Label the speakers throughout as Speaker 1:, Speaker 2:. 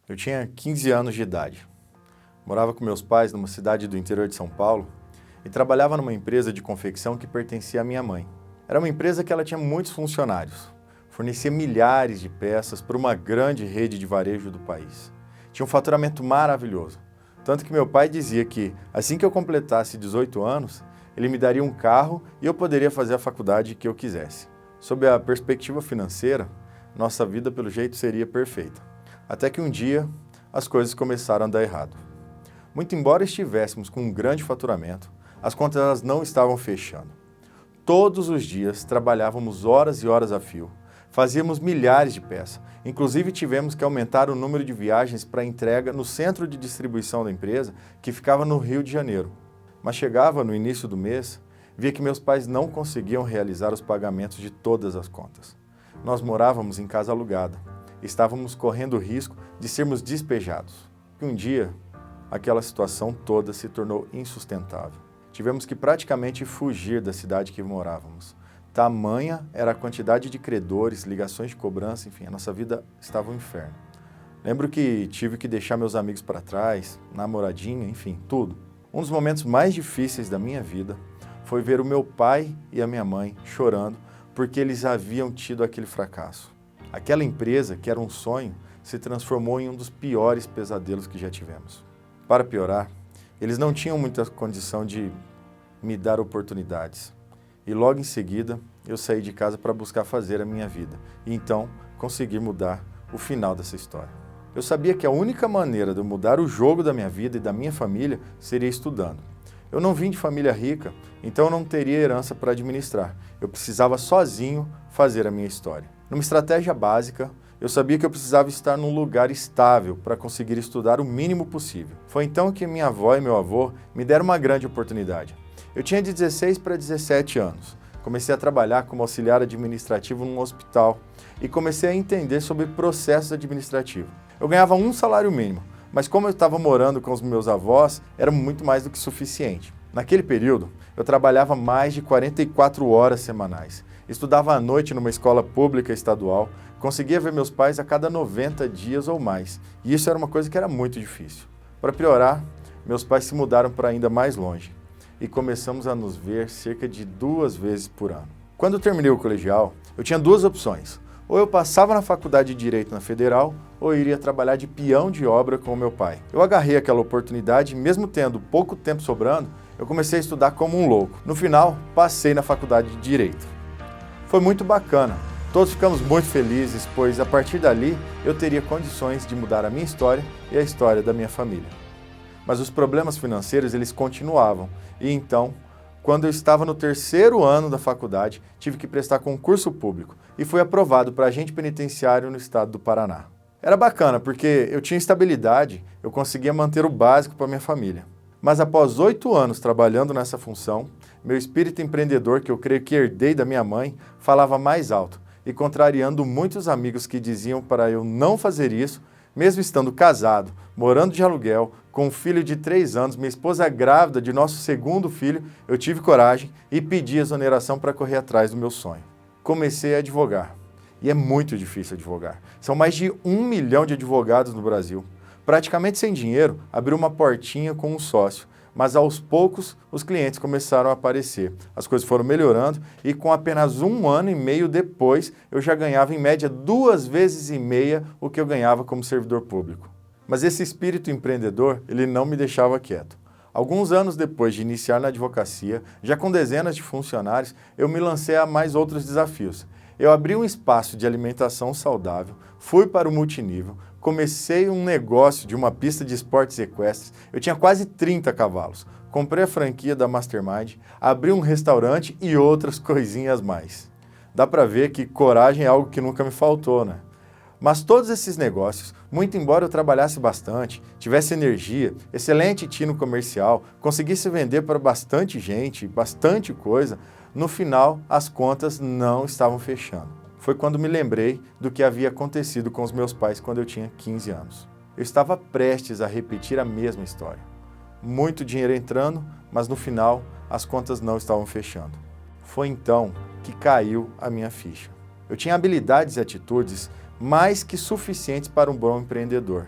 Speaker 1: Eu tinha 15 anos de idade. Morava com meus pais numa cidade do interior de São Paulo e trabalhava numa empresa de confecção que pertencia à minha mãe. Era uma empresa que ela tinha muitos funcionários, fornecia milhares de peças para uma grande rede de varejo do país. Tinha um faturamento maravilhoso, tanto que meu pai dizia que, assim que eu completasse 18 anos, ele me daria um carro e eu poderia fazer a faculdade que eu quisesse. Sob a perspectiva financeira, nossa vida pelo jeito seria perfeita. Até que um dia, as coisas começaram a dar errado. Muito embora estivéssemos com um grande faturamento, as contas elas não estavam fechando. Todos os dias trabalhávamos horas e horas a fio, fazíamos milhares de peças, inclusive tivemos que aumentar o número de viagens para entrega no centro de distribuição da empresa, que ficava no Rio de Janeiro. Mas chegava no início do mês, via que meus pais não conseguiam realizar os pagamentos de todas as contas. Nós morávamos em casa alugada. Estávamos correndo o risco de sermos despejados. E um dia, aquela situação toda se tornou insustentável. Tivemos que praticamente fugir da cidade que morávamos. Tamanha era a quantidade de credores, ligações de cobrança, enfim, a nossa vida estava um inferno. Lembro que tive que deixar meus amigos para trás, namoradinha, enfim, tudo. Um dos momentos mais difíceis da minha vida foi ver o meu pai e a minha mãe chorando porque eles haviam tido aquele fracasso. Aquela empresa, que era um sonho, se transformou em um dos piores pesadelos que já tivemos. Para piorar, eles não tinham muita condição de me dar oportunidades. E logo em seguida, eu saí de casa para buscar fazer a minha vida. E então, consegui mudar o final dessa história. Eu sabia que a única maneira de eu mudar o jogo da minha vida e da minha família seria estudando. Eu não vim de família rica, então eu não teria herança para administrar. Eu precisava sozinho fazer a minha história. Numa estratégia básica, eu sabia que eu precisava estar num lugar estável para conseguir estudar o mínimo possível. Foi então que minha avó e meu avô me deram uma grande oportunidade. Eu tinha de 16 para 17 anos. Comecei a trabalhar como auxiliar administrativo num hospital e comecei a entender sobre processos administrativos. Eu ganhava um salário mínimo, mas como eu estava morando com os meus avós, era muito mais do que suficiente. Naquele período, eu trabalhava mais de 44 horas semanais. Estudava à noite numa escola pública estadual, conseguia ver meus pais a cada 90 dias ou mais, e isso era uma coisa que era muito difícil. Para piorar, meus pais se mudaram para ainda mais longe, e começamos a nos ver cerca de 2 vezes por ano. Quando eu terminei o colegial, eu tinha 2 opções. Ou eu passava na faculdade de Direito na Federal, ou eu iria trabalhar de peão de obra com o meu pai. Eu agarrei aquela oportunidade e mesmo tendo pouco tempo sobrando, eu comecei a estudar como um louco. No final, passei na faculdade de Direito. Foi muito bacana. Todos ficamos muito felizes, pois a partir dali eu teria condições de mudar a minha história e a história da minha família. Mas os problemas financeiros, eles continuavam. E então, quando eu estava no 3º ano da faculdade, tive que prestar concurso público e fui aprovado para agente penitenciário no estado do Paraná. Era bacana porque eu tinha estabilidade, eu conseguia manter o básico para minha família. Mas após 8 anos trabalhando nessa função, meu espírito empreendedor, que eu creio que herdei da minha mãe, falava mais alto e contrariando muitos amigos que diziam para eu não fazer isso, mesmo estando casado, morando de aluguel, com um filho de 3 anos, minha esposa grávida de nosso 2º filho, eu tive coragem e pedi exoneração para correr atrás do meu sonho. Comecei a advogar. E é muito difícil advogar. São mais de 1 milhão de advogados no Brasil. Praticamente sem dinheiro, abri uma portinha com um sócio, mas aos poucos os clientes começaram a aparecer. As coisas foram melhorando e com apenas 1 ano e meio depois, eu já ganhava em média 2,5 vezes o que eu ganhava como servidor público. Mas esse espírito empreendedor, ele não me deixava quieto. Alguns anos depois de iniciar na advocacia, já com dezenas de funcionários, eu me lancei a mais outros desafios. Eu abri um espaço de alimentação saudável, fui para o multinível, comecei um negócio de uma pista de esportes equestres, eu tinha quase 30 cavalos, comprei a franquia da Mastermind, abri um restaurante e outras coisinhas mais. Dá para ver que coragem é algo que nunca me faltou, né? Mas todos esses negócios, muito embora eu trabalhasse bastante, tivesse energia, excelente tino comercial, conseguisse vender para bastante gente, bastante coisa, no final as contas não estavam fechando. Foi quando me lembrei do que havia acontecido com os meus pais quando eu tinha 15 anos. Eu estava prestes a repetir a mesma história. Muito dinheiro entrando, mas no final as contas não estavam fechando. Foi então que caiu a minha ficha. Eu tinha habilidades e atitudes mais que suficientes para um bom empreendedor.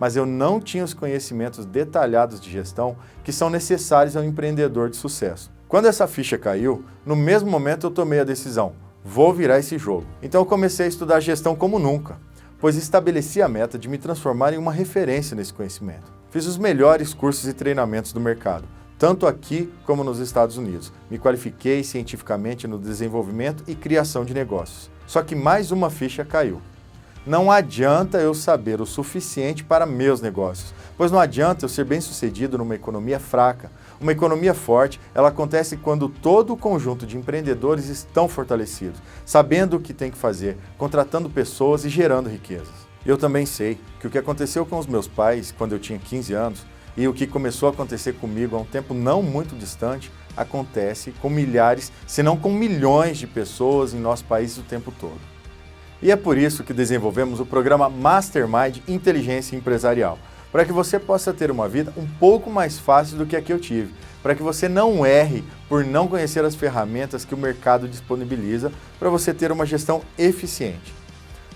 Speaker 1: mas eu não tinha os conhecimentos detalhados de gestão que são necessários ao empreendedor de sucesso. Quando essa ficha caiu, no mesmo momento eu tomei a decisão, vou virar esse jogo. Então eu comecei a estudar gestão como nunca, pois estabeleci a meta de me transformar em uma referência nesse conhecimento. Fiz os melhores cursos e treinamentos do mercado, tanto aqui como nos Estados Unidos. Me qualifiquei cientificamente no desenvolvimento e criação de negócios. Só que mais uma ficha caiu. Não adianta eu saber o suficiente para meus negócios, pois não adianta eu ser bem-sucedido numa economia fraca. Uma economia forte, ela acontece quando todo o conjunto de empreendedores estão fortalecidos, sabendo o que tem que fazer, contratando pessoas e gerando riquezas. Eu também sei que o que aconteceu com os meus pais quando eu tinha 15 anos e o que começou a acontecer comigo há um tempo não muito distante, acontece com milhares, se não com milhões de pessoas em nosso país o tempo todo. E é por isso que desenvolvemos o programa Mastermind Inteligência Empresarial, para que você possa ter uma vida um pouco mais fácil do que a que eu tive, para que você não erre por não conhecer as ferramentas que o mercado disponibiliza para você ter uma gestão eficiente.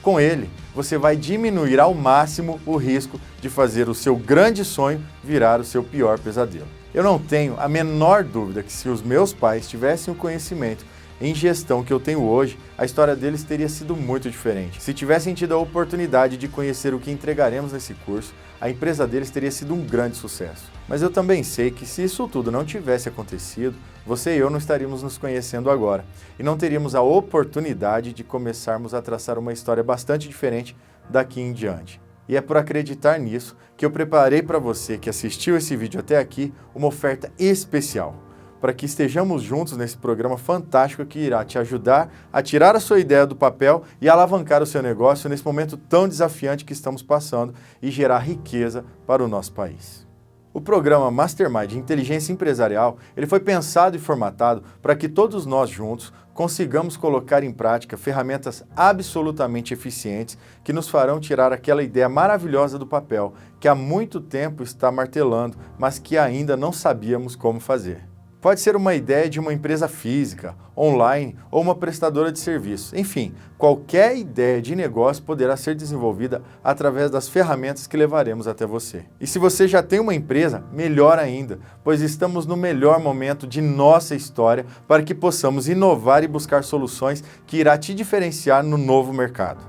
Speaker 1: Com ele, você vai diminuir ao máximo o risco de fazer o seu grande sonho virar o seu pior pesadelo. Eu não tenho a menor dúvida que se os meus pais tivessem o conhecimento em gestão que eu tenho hoje, a história deles teria sido muito diferente. Se tivessem tido a oportunidade de conhecer o que entregaremos nesse curso, a empresa deles teria sido um grande sucesso. Mas eu também sei que se isso tudo não tivesse acontecido, você e eu não estaríamos nos conhecendo agora e não teríamos a oportunidade de começarmos a traçar uma história bastante diferente daqui em diante. E é por acreditar nisso que eu preparei para você que assistiu esse vídeo até aqui uma oferta especial, para que estejamos juntos nesse programa fantástico que irá te ajudar a tirar a sua ideia do papel e alavancar o seu negócio nesse momento tão desafiante que estamos passando e gerar riqueza para o nosso país. O programa Mastermind Inteligência Empresarial, ele foi pensado e formatado para que todos nós juntos consigamos colocar em prática ferramentas absolutamente eficientes que nos farão tirar aquela ideia maravilhosa do papel que há muito tempo está martelando, mas que ainda não sabíamos como fazer. Pode ser uma ideia de uma empresa física, online ou uma prestadora de serviços. Enfim, qualquer ideia de negócio poderá ser desenvolvida através das ferramentas que levaremos até você. E se você já tem uma empresa, melhor ainda, pois estamos no melhor momento de nossa história para que possamos inovar e buscar soluções que irá te diferenciar no novo mercado.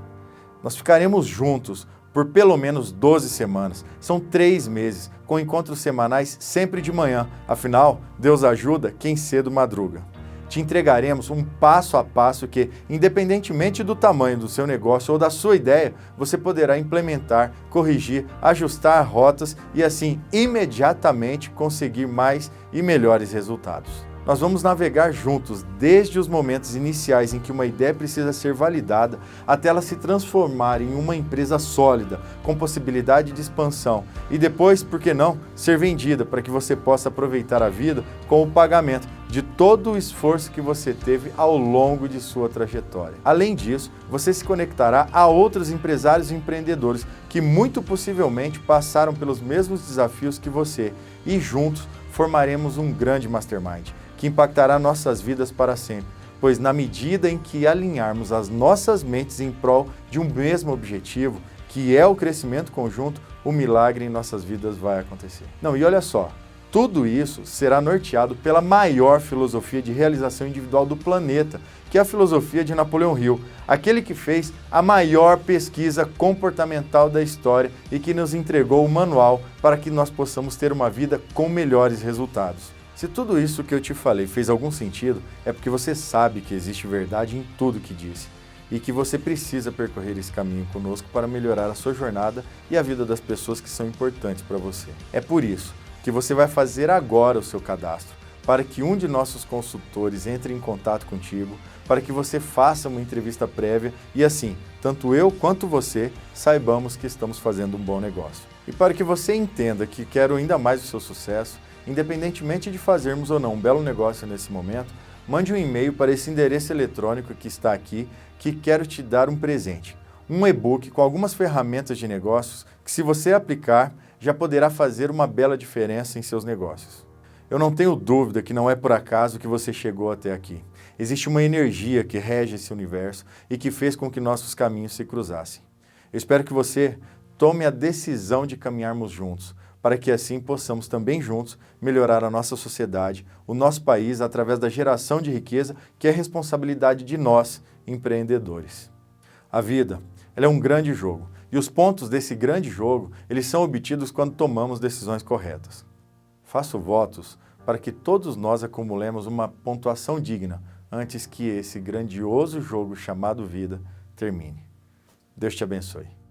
Speaker 1: Nós ficaremos juntos por pelo menos 12 semanas. São 3 meses, com encontros semanais sempre de manhã. Afinal, Deus ajuda quem cedo madruga. Te entregaremos um passo a passo que, independentemente do tamanho do seu negócio ou da sua ideia, você poderá implementar, corrigir, ajustar rotas e assim imediatamente conseguir mais e melhores resultados. Nós vamos navegar juntos desde os momentos iniciais em que uma ideia precisa ser validada até ela se transformar em uma empresa sólida, com possibilidade de expansão e depois, por que não, ser vendida para que você possa aproveitar a vida com o pagamento de todo o esforço que você teve ao longo de sua trajetória. Além disso, você se conectará a outros empresários e empreendedores que muito possivelmente passaram pelos mesmos desafios que você e juntos formaremos um grande mastermind que impactará nossas vidas para sempre, pois na medida em que alinharmos as nossas mentes em prol de um mesmo objetivo, que é o crescimento conjunto, o milagre em nossas vidas vai acontecer. Não, e olha só, tudo isso será norteado pela maior filosofia de realização individual do planeta, que é a filosofia de Napoleão Hill, aquele que fez a maior pesquisa comportamental da história e que nos entregou o manual para que nós possamos ter uma vida com melhores resultados. Se tudo isso que eu te falei fez algum sentido, é porque você sabe que existe verdade em tudo que disse e que você precisa percorrer esse caminho conosco para melhorar a sua jornada e a vida das pessoas que são importantes para você. É por isso que você vai fazer agora o seu cadastro, para que um de nossos consultores entre em contato contigo, para que você faça uma entrevista prévia e assim, tanto eu quanto você saibamos que estamos fazendo um bom negócio. E para que você entenda que quero ainda mais o seu sucesso, independentemente de fazermos ou não um belo negócio nesse momento, mande um e-mail para esse endereço eletrônico que está aqui, que quero te dar um presente. Um e-book com algumas ferramentas de negócios que, se você aplicar, já poderá fazer uma bela diferença em seus negócios. Eu não tenho dúvida que não é por acaso que você chegou até aqui. Existe uma energia que rege esse universo e que fez com que nossos caminhos se cruzassem. Eu espero que você tome a decisão de caminharmos juntos, para que assim possamos também juntos melhorar a nossa sociedade, o nosso país, através da geração de riqueza, que é responsabilidade de nós, empreendedores. A vida, ela é um grande jogo, e os pontos desse grande jogo, eles são obtidos quando tomamos decisões corretas. Faço votos para que todos nós acumulemos uma pontuação digna antes que esse grandioso jogo chamado vida termine. Deus te abençoe.